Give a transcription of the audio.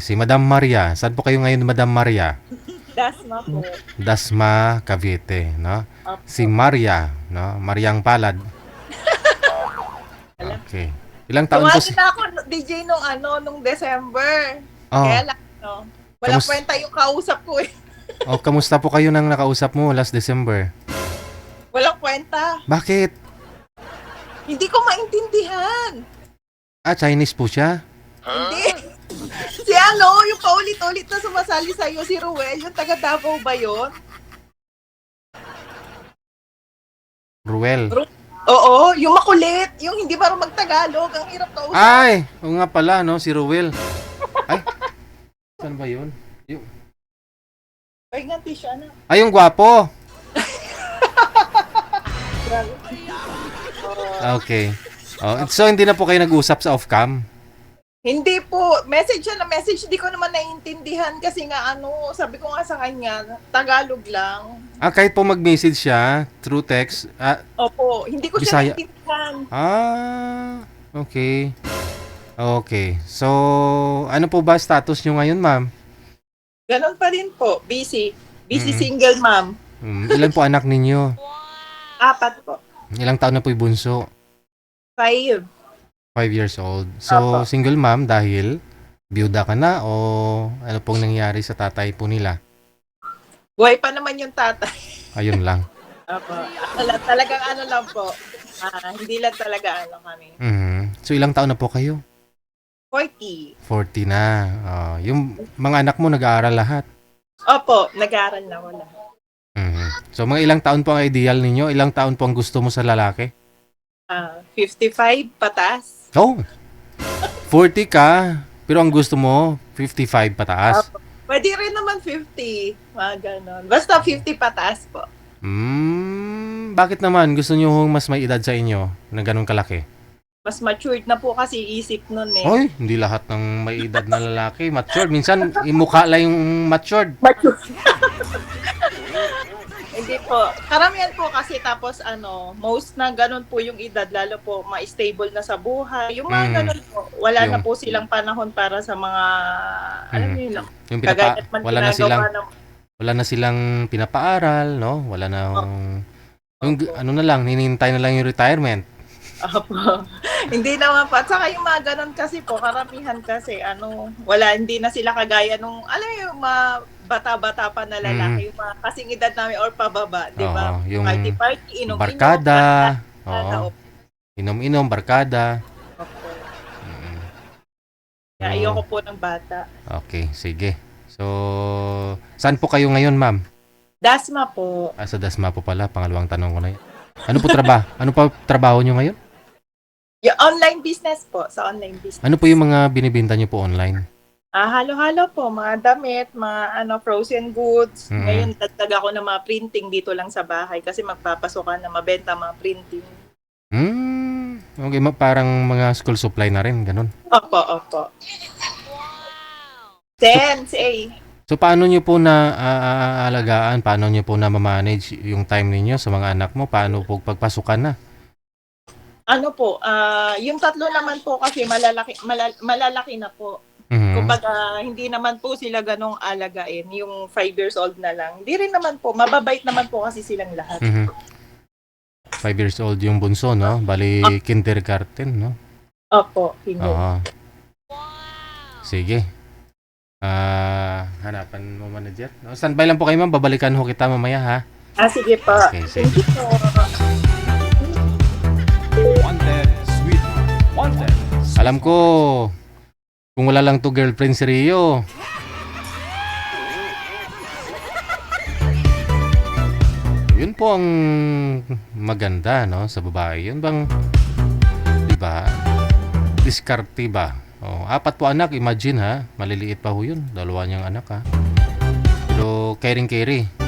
Si Madam Maria. Saan po kayo ngayon, Madam Maria? Dasma po. Dasma, Cavite, no? Opo. Si Maria, no? Mariang Palad. Alam. Okay. Ilang taon po si... Tumagi na ako DJ nung December. Oh, Kaya lang, walang Kamus- kwenta yung kausap ko eh. oh, kamusta po kayo nang nakausap mo last December? Walang kwenta. Bakit? Hindi ko maintindihan. Chinese po siya? Hindi. Si yung paulit-ulit na sumasali sa'yo, si Ruel, yung taga Davao ba yun? Ruel. Oo, yung makulit, yung hindi marunong magtagalog, ang hirap kausap. Ay! Oo nga pala, no? Si Ruel. Ay! Saan ba yun? Ay, nga, siya na. Ay, yung gwapo! Grabe. Okay. Oh, so, hindi na po kayo nag-usap sa off-cam? Hindi po, message siya na message, hindi ko naman naiintindihan kasi nga sabi ko nga sa kanya, Tagalog lang. Kahit po mag-message siya through text, Opo, hindi ko Bisaya. siya naiintindihan. Okay. Okay. So, ano po ba status nyo ngayon, ma'am? Ganon pa rin po, busy. Busy Mm. single mom. Ilan po anak ninyo? 4 po. Ilang taon na po yung bunso? 5. 5 years old. So, Apo. single mom dahil byuda ka na o ano pong nangyari sa tatay po nila? Buhay pa naman yung tatay. Ayun lang. Opo. Talagang lang po. Hindi lang talaga kami. So, ilang taon na po kayo? 40. 40 na. Yung mga anak mo nag-aaral lahat. Opo, nag-aaral na wala. So, mga ilang taon po ang ideal ninyo? Ilang taon po ang gusto mo sa lalaki? 55 patas. Oh! 40 ka, pero ang gusto mo, 55 pataas. Pwede rin naman 50. Mga ganon. Basta 50 patas po. Bakit naman? Gusto nyo mas may edad sa inyo na ganun kalaki? Mas matured na po kasi isip nun eh. Hoy, hindi lahat ng may edad na lalaki matured. Minsan, imukha lang yung matured. Matured. Hindi po. Karamihan po kasi tapos most na ganun po yung edad, lalo po ma-stable na sa buhay. Yung mga ganun po, wala na po silang panahon para sa mga, alam niyo lang, Yung kagaya man ginagawa ng wala na silang pinapaaral, no? Wala na yung ano na lang, hinihintay na lang yung retirement. Opo. Hindi naman po. At saka yung mga ganun kasi po, karamihan kasi, hindi na sila kagaya nung, alam mo yung mga bata-bata pa na lalaki, yung mga kasing edad namin or pababa, di ba? Oo, yung Party-party, inom-inom. barkada. Oo. Inom-inom, barkada. Opo. Kaya ayoko po ng bata. Okay, sige. So, saan po kayo ngayon, ma'am? Dasma po. Sa Dasma po pala, pangalawang tanong ko na yun. Ano po ano pa trabaho nyo ngayon? Yung online business po, sa online business. Ano po yung mga binibenta nyo po online? Halo-halo po, mga damit, mga frozen goods. Ngayon, dagdag ako ng mga printing dito lang sa bahay kasi magpapasokan na mabenta mga printing. Okay, parang mga school supply na rin, ganun. Opo, opo. Sense. So, paano nyo po na aalagaan, paano nyo po na ma-manage yung time ninyo sa mga anak mo? Paano po pagpasukan na? Yung 3 naman po kasi malalaki na po. Kumbaga, hindi naman po sila ganong alagain. Yung 5 years old na lang. Hindi rin naman po. Mababait naman po kasi silang lahat. 5 years old yung bunso, no? Bali, kindergarten, no? Opo. Oo. Sige. Hanapan mo manager. No? Standby lang po kayo, ma'am. Babalikan ho kita mamaya, ha? Sige po. Okay, sige. Thank you po. Wanted, sweet, wanted. Alam ko, kung wala lang to girlfriend si Rio. Yun po ang maganda, no, sa babae. Yun bang, di ba? Diskarte ba? 4 po anak, imagine ha. Maliliit pa ho yun. 2 niyang anak ha. Pero caring-carry.